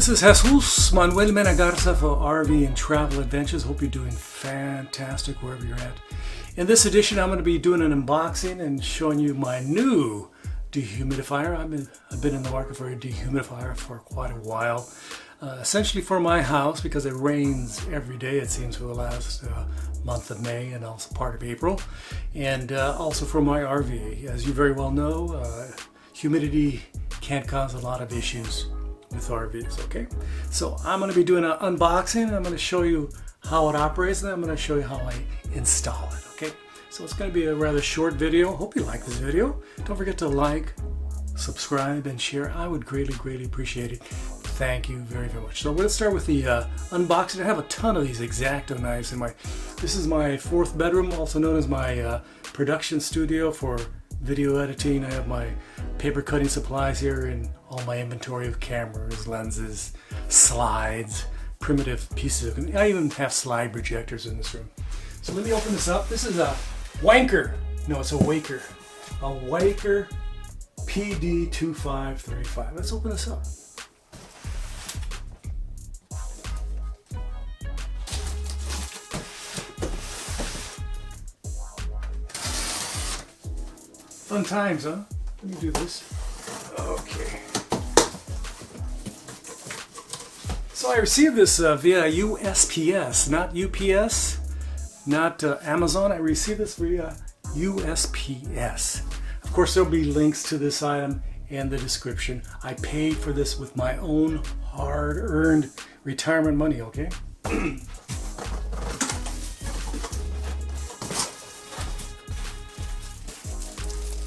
This is Jesus Manuel Menagarza for RV and Travel Adventures. Hope you're doing fantastic wherever you're at. In this edition, I'm going to be doing an unboxing and showing you my new dehumidifier. I've been in the market for a dehumidifier for quite a while. Essentially for my house, because it rains every day, it seems, for the last month of May and also part of April. And also for my RV. As you very well know, humidity can cause a lot of issues with RVs, okay? So I'm going to be doing an unboxing, and I'm going to show you how it operates, and I'm going to show you how I install it, okay? So it's going to be a rather short video. Hope you like this video. Don't forget to like, subscribe, and share. I would greatly appreciate it. Thank you very much. So let's start with the unboxing. I have a ton of these X-Acto knives in my, this is my fourth bedroom, also known as my production studio for video editing. I have my paper cutting supplies here and all my inventory of cameras, lenses, slides, primitive pieces of, I even have slide projectors in this room. So let me open this up. This is a Waykar, no, it's a Waykar. A Waykar PD2535. Let's open this up. Fun times, huh? Let me do this. Okay. So I received this via USPS, not UPS, not Amazon. I received this via USPS. Of course, there'll be links to this item in the description. I paid for this with my own hard-earned retirement money, okay?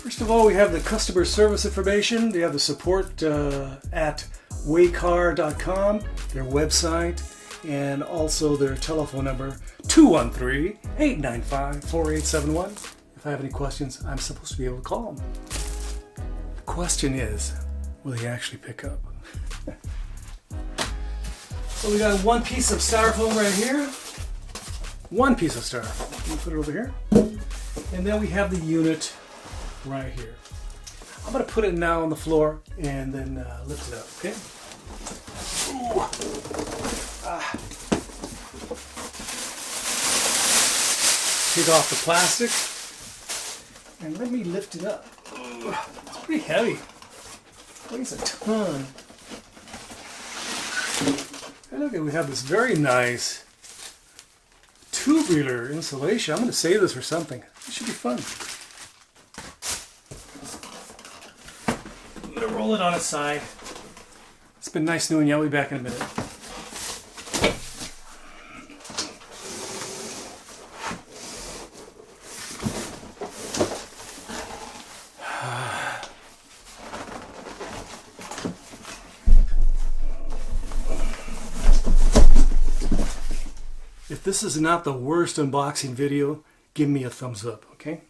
First of all, we have the customer service information. They have the support at Waykar.com, their website, and also their telephone number, 213-895-4871. If I have any questions, I'm supposed to be able to call them. The question is, will he actually pick up? So we got one piece of styrofoam right here. One piece of styrofoam. Let me put it over here. And then we have the unit right here. I'm going to put it now on the floor and then lift it up, okay? Take off the plastic and let me lift it up. It's pretty heavy. It weighs a ton. And look, we have this very nice tubular insulation. I'm going to save this for something. It should be fun. Roll it on its side. It's been nice knowing you. I'll be back in a minute. If this is not the worst unboxing video, give me a thumbs up, okay?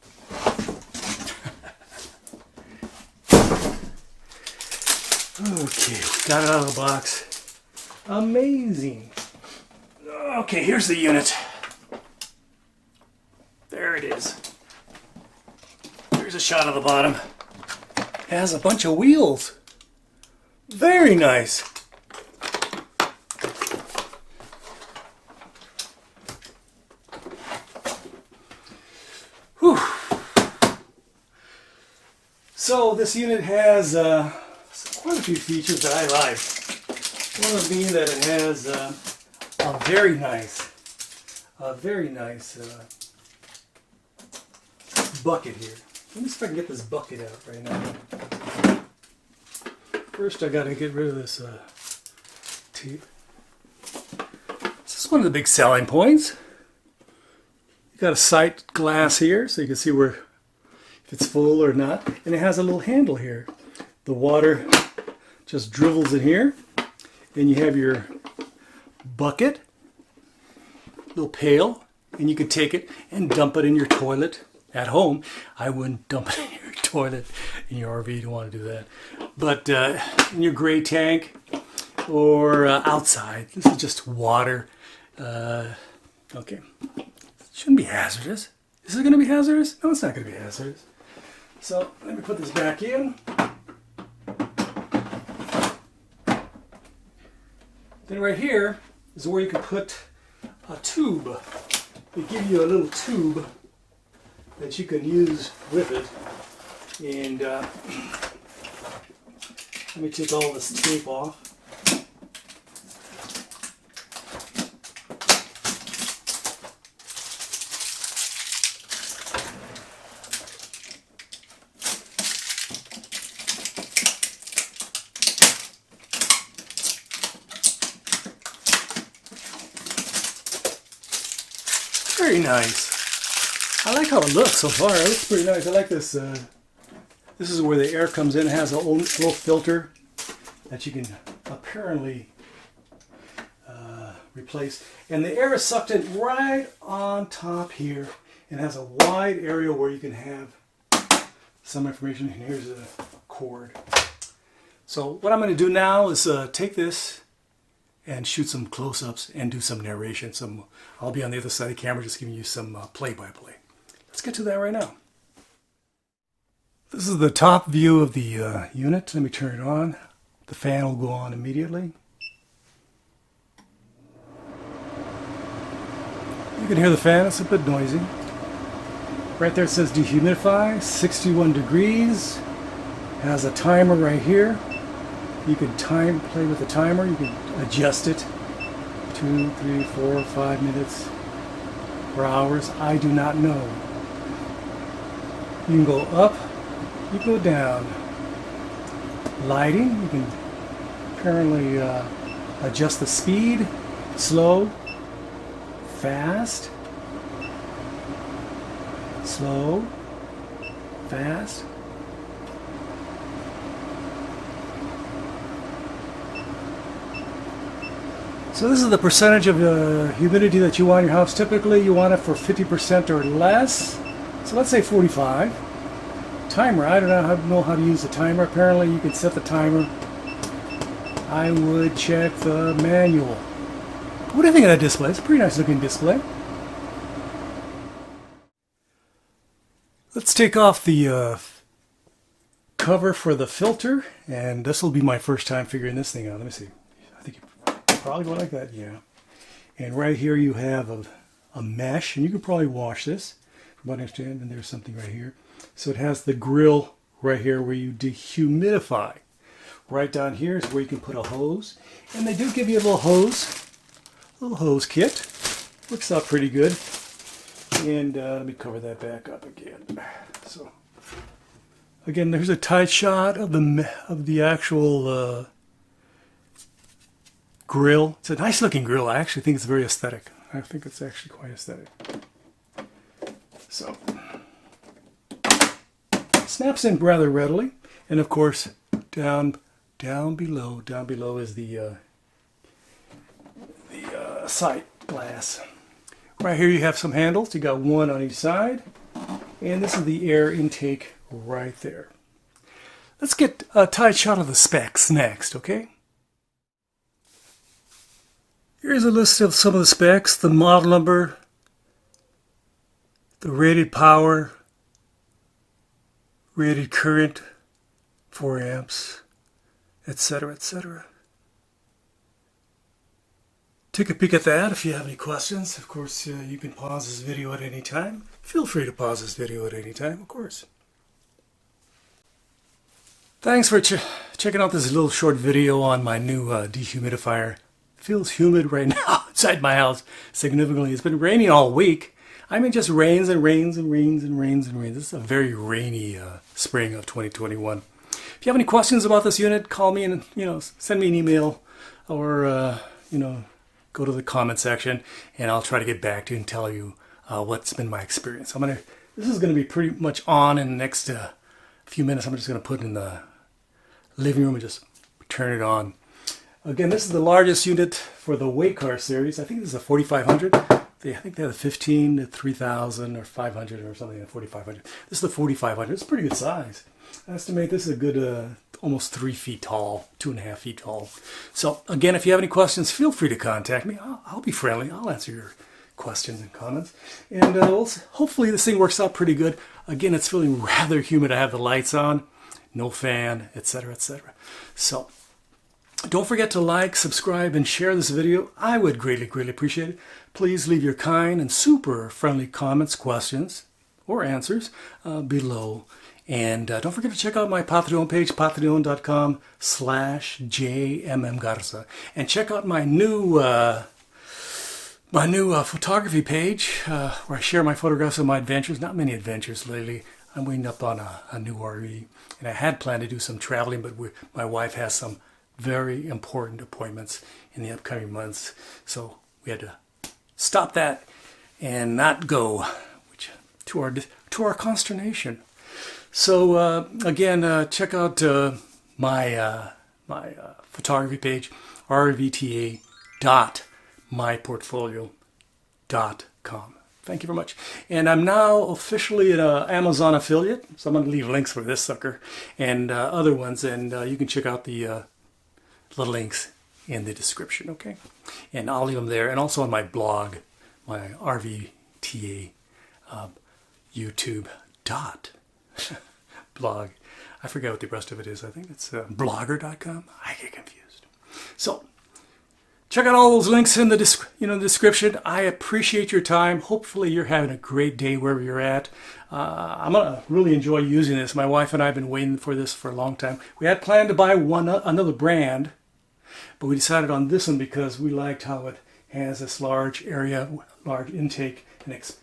Okay, got it out of the box. Amazing. Okay, here's the unit. There it is. Here's a shot of the bottom. It has a bunch of wheels. Very nice. Whew. So this unit has quite a few features that I like. One of them being that it has a very nice bucket here. Let me see if I can get this bucket out right now. First, I got to get rid of this tape. This is one of the big selling points. You got a sight glass here, so you can see where if it's full or not, and it has a little handle here. The water just dribbles in here. Then you have your bucket, little pail, and you can take it and dump it in your toilet at home. I wouldn't dump it in your toilet in your RV. You don't want to do that. But in your gray tank or outside. This is just water. Okay. Shouldn't be hazardous. Is it going to be hazardous? No, it's not going to be hazardous. So let me put this back in. Then right here is where you can put a tube. They give you a little tube that you can use with it. And let me take all this tape off. Very nice. I like how it looks so far. It looks pretty nice. I like this. This is where the air comes in. It has a little filter that you can apparently replace. And the air is sucked in right on top here. And has a wide area where you can have some information. And here's a cord. So what I'm going to do now is take this and shoot some close-ups and do some narration. I'll be on the other side of the camera just giving you some play-by-play. Let's get to that right now. This is the top view of the unit. Let me turn it on. The fan will go on immediately. You can hear the fan, it's a bit noisy. Right there it says dehumidify, 61 degrees. Has a timer right here. You can play with the timer, you can adjust it. 2, 3, 4, 5 minutes or hours, I do not know. You can go up, you go down. Lighting, you can apparently adjust the speed, slow, fast, slow, fast. So this is the percentage of humidity that you want in your house. Typically you want it for 50% or less. So let's say 45. Timer, I don't know how to use the timer. Apparently you can set the timer. I would check the manual. What do you think of that display? It's a pretty nice looking display. Let's take off the cover for the filter, and this will be my first time figuring this thing out. Let me see. I think you probably go like that, yeah. And right here you have a mesh, and you could probably wash this from what I understand, and there's something right here. So it has the grill right here where you dehumidify. Right down here is where you can put a hose, and they do give you a little hose kit. Looks out pretty good. And let me cover that back up again. So again, there's a tight shot of the actual grill. It's a nice looking grill. I actually think it's very aesthetic. I think it's actually quite aesthetic. So snaps in rather readily, and of course down below is the sight glass. Right here you have some handles. You got one on each side, and this is the air intake right there. Let's get a tight shot of the specs next, okay? Here's a list of some of the specs, the model number, the rated power, rated current, 4 amps, etc., etc. Take a peek at that if you have any questions. Of course, you can pause this video at any time. Feel free to pause this video at any time, of course. Thanks for checking out this little short video on my new dehumidifier. It feels humid right now inside my house significantly. It's been raining all week. I mean, just rains and rains and rains and rains and rains. This is a very rainy spring of 2021. If you have any questions about this unit, call me and send me an email, or go to the comment section, and I'll try to get back to you and tell you what's been my experience. This is going to be pretty much on in the next few minutes. I'm just going to put it in the living room and just turn it on. Again, this is the largest unit for the Waykar series. I think this is a 4500. I think they have a 15 to 3000 or 500 or something, 4500. This is the 4500. It's a pretty good size. I estimate this is a good almost 3 feet tall, 2.5 feet tall. So again, if you have any questions, feel free to contact me. I'll be friendly. I'll answer your questions and comments. And hopefully this thing works out pretty good. Again, it's feeling rather humid. I have the lights on, no fan, etc., etc. So Don't forget to like, subscribe, and share this video. I would greatly, greatly appreciate it. Please leave your kind and super friendly comments, questions, or answers below. And don't forget to check out my Patreon page, patreon.com/jmmgarza. And check out my new photography page where I share my photographs of my adventures. Not many adventures lately. I'm waiting up on a new RV. And I had planned to do some traveling, but my wife has some very important appointments in the upcoming months. So we had to stop that and not go, which to our consternation. So again, check out my photography page, rvta.myportfolio.com. Thank you very much. And I'm now officially an Amazon affiliate, so I'm going to leave links for this sucker and other ones, and you can check out the links in the description, okay? And I'll leave them there, and also on my blog, my RVTA YouTube blog. I forget what the rest of it is. I think it's blogger.com. I get confused. So check out all those links in the description. I appreciate your time. Hopefully you're having a great day wherever you're at. I'm gonna really enjoy using this. My wife and I have been waiting for this for a long time. We had planned to buy another brand, but we decided on this one because we liked how it has this large area, large intake, and that's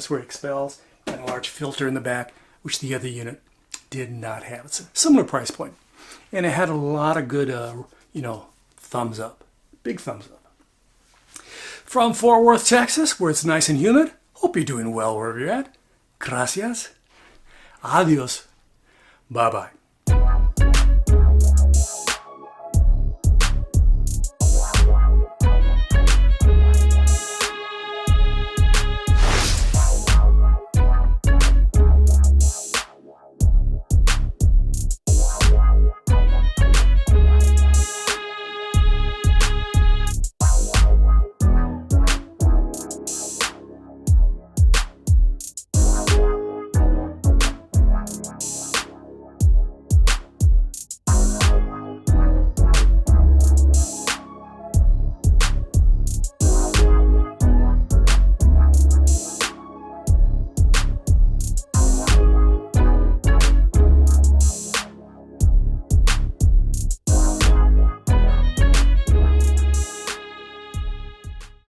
where it expels, and a large filter in the back, which the other unit did not have. It's a similar price point, and it had a lot of good, thumbs up, big thumbs up. From Fort Worth, Texas, where it's nice and humid. Hope you're doing well wherever you're at. Gracias. Adios. Bye-bye.